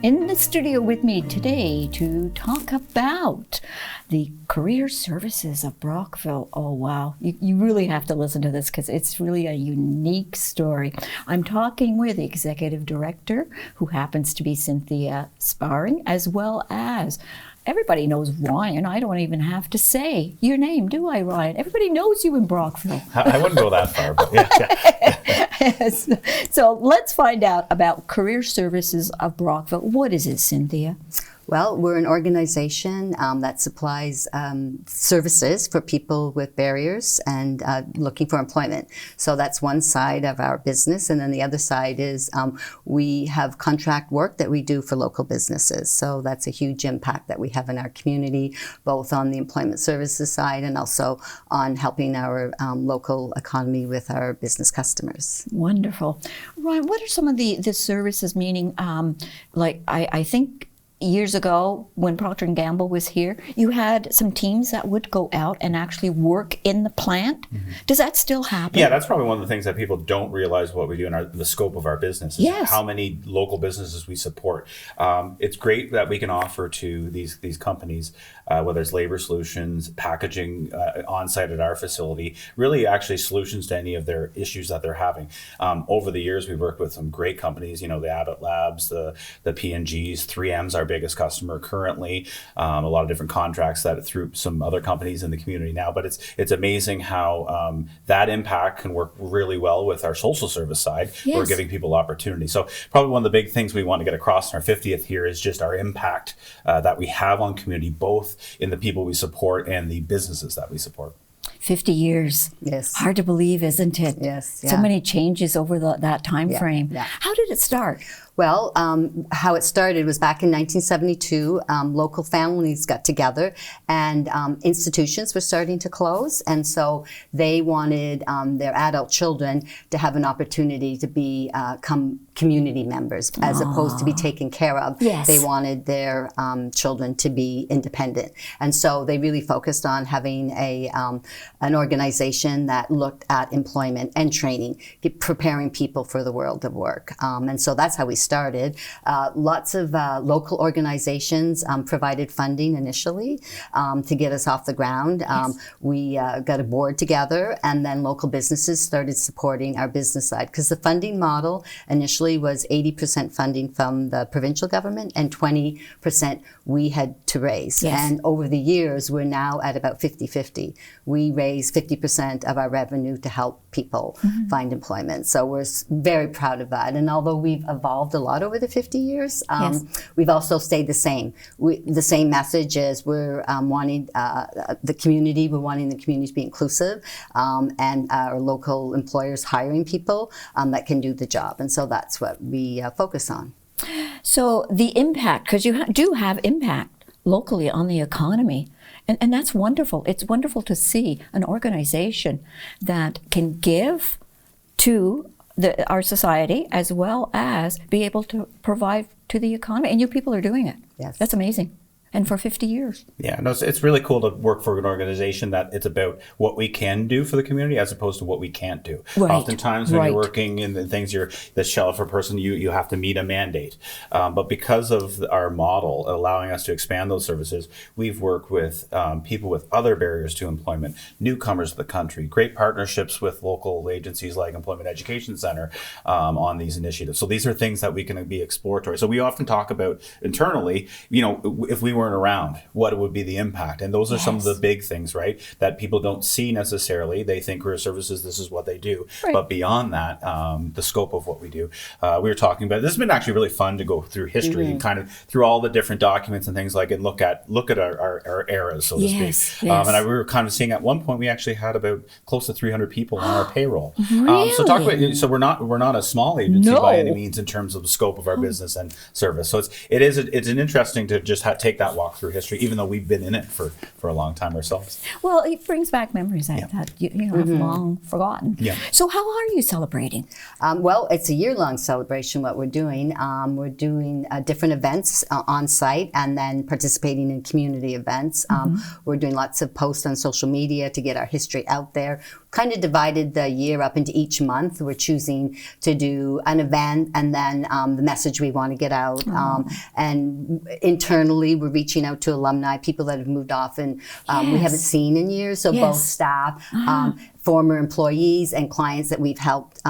in the studio with me today to talk about the career services of Brockville. Oh, wow. You really have to listen to this because it's really a unique story. I'm talking with the executive director, who happens to be Cynthia Sparring, as well as everybody knows Ryan. I don't even have to say your name, do I, Ryan? Everybody knows you in Brockville. I wouldn't go that far, but yeah. Yes. So let's find out about Career Services of Brockville. What is it, Cynthia? Well, we're an organization that supplies services for people with barriers and looking for employment. So that's one side of our business. And then the other side is we have contract work that we do for local businesses. So that's a huge impact that we have in our community, both on the employment services side and also on helping our local economy with our business customers. Wonderful. Ryan, what are some of the services, meaning I think years ago, when Procter & Gamble was here, you had some teams that would go out and actually work in the plant. Mm-hmm. Does that still happen? Yeah, that's probably one of the things that people don't realize what we do in the scope of our business. Is how many local businesses we support. It's great that we can offer to these companies, whether it's labor solutions, packaging on-site at our facility, really actually solutions to any of their issues that they're having. Over the years, we've worked with some great companies, the Abbott Labs, the P&Gs, 3M's our biggest customer currently, a lot of different contracts that through some other companies in the community now, but it's amazing how that impact can work really well with our social service side. Yes. We're giving people opportunity. So probably one of the big things we want to get across in our 50th here is just our impact that we have on community, both in the people we support and the businesses that we support. 50 years. Yes. Hard to believe, isn't it? Yes. Yeah. So many changes over that time frame. Yeah. How did it start? Well, how it started was back in 1972. Local families got together and institutions were starting to close. And so they wanted their adult children to have an opportunity to become community members as opposed to be taken care of. Yes. They wanted their children to be independent. And so they really focused on having an organization that looked at employment and training, preparing people for the world of work. And so that's how we started. Lots of local organizations provided funding initially to get us off the ground. Yes. We got a board together, and then local businesses started supporting our business side, because the funding model initially was 80% funding from the provincial government and 20% we had to raise. Yes. And over the years, we're now at about 50-50. We raise 50% of our revenue to help people find employment. So we're very proud of that. And although we've evolved a lot over the 50 years, we've also stayed the same. The same message is we're wanting the community to be inclusive, and our local employers hiring people that can do the job. And so that's what we focus on. So the impact, because you do have impact locally on the economy. And that's wonderful. It's wonderful to see an organization that can give to our society as well as be able to provide to the economy. And you people are doing it. Yes. That's amazing. And for 50 years. Yeah, no, it's really cool to work for an organization that it's about what we can do for the community as opposed to what we can't do. Right. Oftentimes when you're working in the things the shell for a person, you have to meet a mandate. But because of our model allowing us to expand those services, we've worked with people with other barriers to employment, newcomers to the country, great partnerships with local agencies like Employment Education Center on these initiatives. So these are things that we can be exploratory. So we often talk about internally, if we weren't around, what would be the impact? And those are some of the big things, right? That people don't see necessarily. They think career services, this is what they do. Right. But beyond that, the scope of what we do. We were talking about, this has been actually really fun to go through history and kind of through all the different documents and things like it, look at our eras, so to speak. Yes. We were kind of seeing at one point, we actually had about close to 300 people on our payroll. Really? So we're not a small agency by any means in terms of the scope of our business and service. So it's an interesting to just take that walk through history, even though we've been in it for a long time ourselves. Well, it brings back memories that you have long forgotten. Yeah. So how are you celebrating? Well, it's a year-long celebration, what we're doing. We're doing different events on site and then participating in community events. We're doing lots of posts on social media to get our history out there. kind of divided the year up into each month. We're choosing to do an event and then the message we want to get out. And internally, we're reaching out to alumni, people that have moved off and we haven't seen in years. So both staff, former employees and clients that we've helped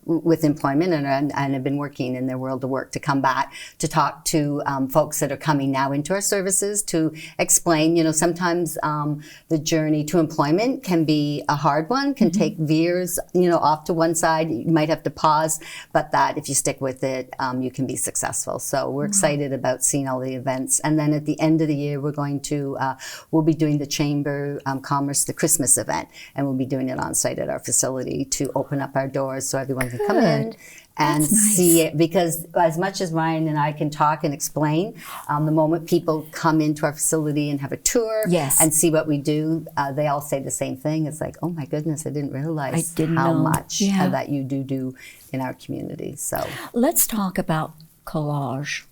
with employment and have been working in their world of work to come back to talk to folks that are coming now into our services to explain, sometimes the journey to employment can be a hard one, can take veers, off to one side. You might have to pause, but that if you stick with it, you can be successful. So we're excited about seeing all the events. And then at the end of the year, we're going to, we'll be doing the Chamber Commerce, the Christmas event, and we'll be doing it on site at our facility to open up our doors so everyone can come in and see it. Because as much as Ryan and I can talk and explain, the moment people come into our facility and have a tour and see what we do, they all say the same thing. It's like, oh my goodness, I didn't realize how much that you do in our community. So let's talk about collage.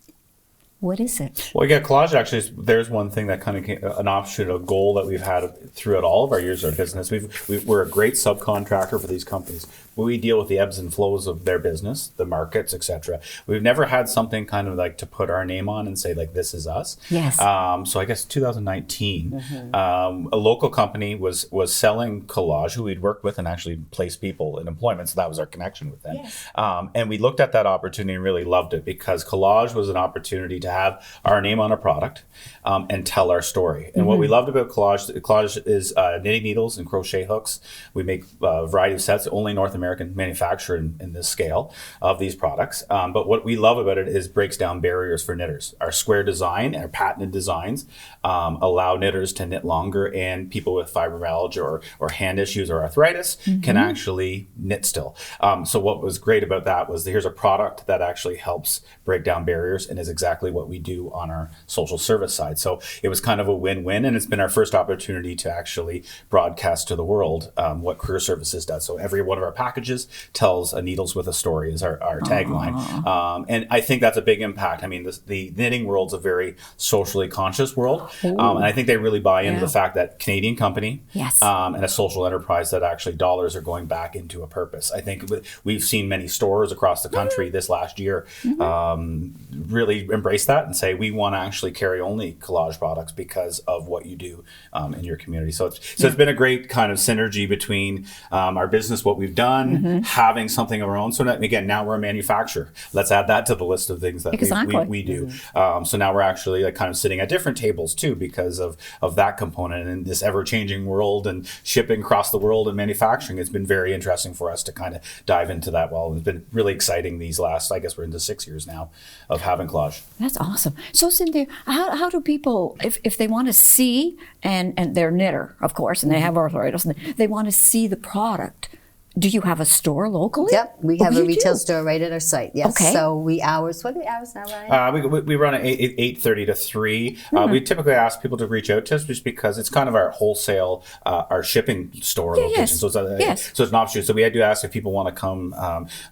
What is it? Well, yeah, collage actually, there's one thing that kind of came, an offshoot, a goal that we've had throughout all of our years of business. We're a great subcontractor for these companies. We deal with the ebbs and flows of their business, the markets, etc. We've never had something kind of like to put our name on and say like, this is us. Yes. So I guess 2019, a local company was selling collage, who we'd worked with and actually placed people in employment. So that was our connection with them. Yes. And we looked at that opportunity and really loved it because collage was an opportunity to have our name on a product and tell our story. And what we loved about collage is knitting needles and crochet hooks. We make a variety of sets, only North American manufacturer in this scale of these products. But what we love about it is breaks down barriers for knitters. Our square design, our patented designs allow knitters to knit longer, and people with fibromyalgia or hand issues or arthritis can actually knit still. So what was great about that was here's a product that actually helps break down barriers and is exactly what we do on our social service side. So it was kind of a win-win, and it's been our first opportunity to actually broadcast to the world what Career Services does. So every one of our packages tells a needles with a story is our tagline. And I think that's a big impact. I mean, the knitting world's a very socially conscious world. And I think they really buy into the fact that Canadian company and a social enterprise that actually dollars are going back into a purpose. I think we've seen many stores across the country this last year really embrace that and say, we want to actually carry only collage products because of what you do in your community. So it's been a great kind of synergy between our business, what we've done, having something of our own. So again, now we're a manufacturer. Let's add that to the list of things that we do. So now we're actually kind of sitting at different tables too because of that component and this ever-changing world and shipping across the world and manufacturing. It's been very interesting for us to kind of dive into that. Well, it's been really exciting these last, I guess we're into 6 years now of having collage. That's awesome. So Cynthia, how do people, if they want to see, and they're knitter, of course, and they have arthritis, and they want to see the product, do you have a store locally? Yep, we have a retail store right at our site. Yes. Okay. So what are the hours now, Ryan? We run at 8:30 to 3. We typically ask people to reach out to us just because it's kind of our wholesale, our shipping store location. So it's an offshoot. So we do ask if people want to come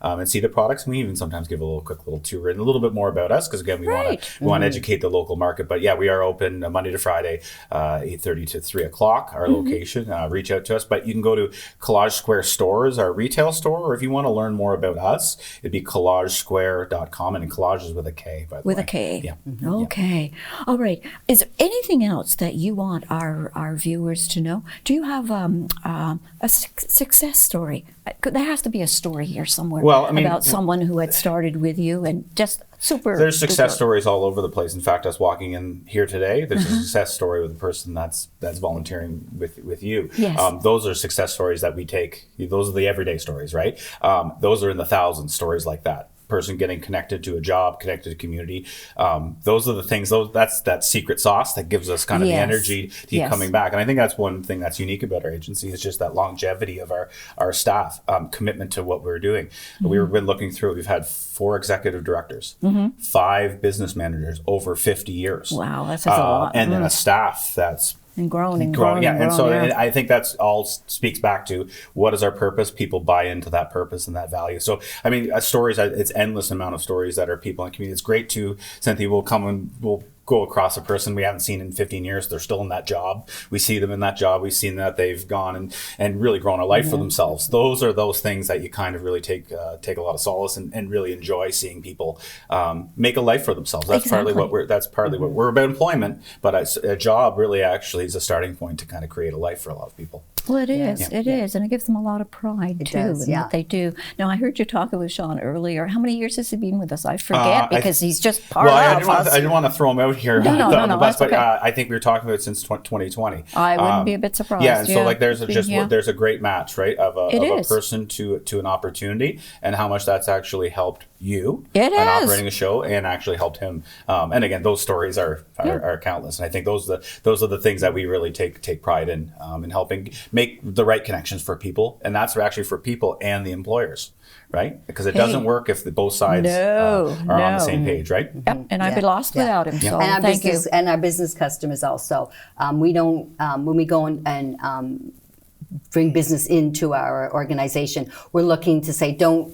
and see the products. And we even sometimes give a quick little tour and a little bit more about us because again, we want to educate the local market. But yeah, we are open Monday to Friday, 8:30 to 3 o'clock. Our location. Reach out to us. But you can go to Collage Square Stores, our retail store, or if you want to learn more about us, it'd be collagesquare.com, and collage is with a K, by the way. With a K. Yeah. Okay. All right. Is there anything else that you want our viewers to know? Do you have a success story? There has to be a story here somewhere about someone who had started with you and just There's success stories all over the place. In fact, us walking in here today, there's a success story with a person that's volunteering with you. Yes. Those are success stories that we take. Those are the everyday stories, right? Those are in the thousands, stories like that. Person getting connected to a job, connected to community. Those are the things, that's that secret sauce that gives us kind of the energy to keep coming back. And I think that's one thing that's unique about our agency is just that longevity of our staff, commitment to what we're doing. We've been looking through it. We've had 4 executive directors, 5 business managers over 50 years. Wow, that's a lot. And then a staff that's and grown. I think that's all speaks back to what is our purpose. People buy into that purpose and that value. So I mean, stories. It's endless amount of stories that are people in the community. It's great to Cynthia. We'll go across a person we haven't seen in 15 years. They're still in that job. We see them in that job. We've seen that they've gone and really grown a life for themselves. Those are those things that you kind of really take a lot of solace and really enjoy seeing people make a life for themselves. That's partly what we're about employment, but a job really actually is a starting point to kind of create a life for a lot of people. Well, it is. It is, and it gives them a lot of pride too in what they do. Now, I heard you talking with Sean earlier. How many years has he been with us? I forget because he's just part of us. I didn't want to throw him out here on the bus, but I think we were talking about it since 2020. I wouldn't be a bit surprised. Yeah, and so like there's a great match, right, of a person to an opportunity, and how much that's actually helped you in operating a show and actually helped him. And again, those stories are countless, and I think those are the things that we really take pride in helping make the right connections for people, and that's actually for people and the employers, right? Because it doesn't work if both sides are on the same page, right? Yep. And I'd be lost without him. So and our business customers also. We don't when we go and bring business into our organization, we're looking to say, don't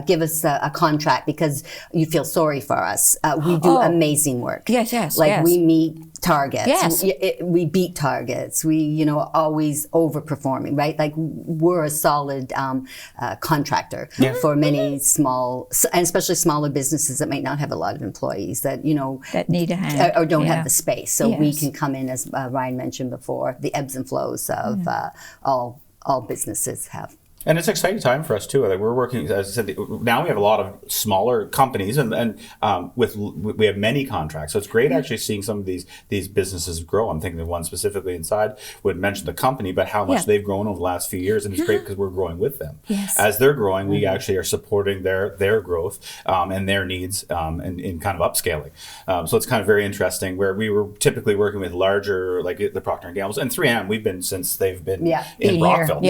give us a contract because you feel sorry for us. We do amazing work. Yes. We meet targets. Yes. We beat targets. We, always overperforming, right? Like we're a solid contractor for many small, and especially smaller businesses that might not have a lot of employees that, that need a hand. Or don't have the space. So we can come in, as Ryan mentioned before, the ebbs and flows of all businesses have. And it's an exciting time for us too. Like we're working, as I said, now we have a lot of smaller companies, and we have many contracts. So it's great actually seeing some of these businesses grow. I'm thinking of one specifically inside. Would mention the company, but how much they've grown over the last few years, and it's great because we're growing with them. Yes. As they're growing, we actually are supporting their growth and their needs in kind of upscaling. So it's kind of very interesting. Where we were typically working with larger, like the Procter & Gamble's and 3M. We've been since they've been in Brockville.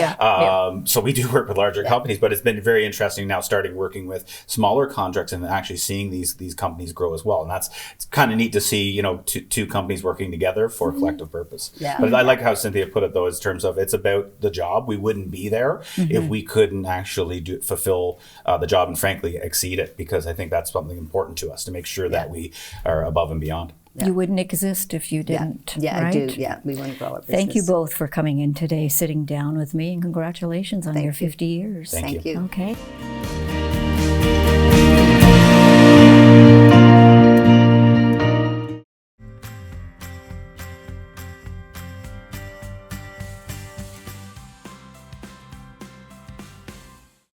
So we do work with larger companies, but it's been very interesting now starting working with smaller contracts and actually seeing these companies grow as well. And it's kind of neat to see, two companies working together for a collective purpose. Yeah. But I like how Cynthia put it though, in terms of it's about the job. We wouldn't be there if we couldn't actually fulfill the job and frankly exceed it, because I think that's something important to us to make sure that we are above and beyond. Yeah. You wouldn't exist if you didn't. Yeah, right? I do. Yeah, we wouldn't grow our business. Thank you both for coming in today, sitting down with me, and congratulations on your 50 years. Thank you. Okay.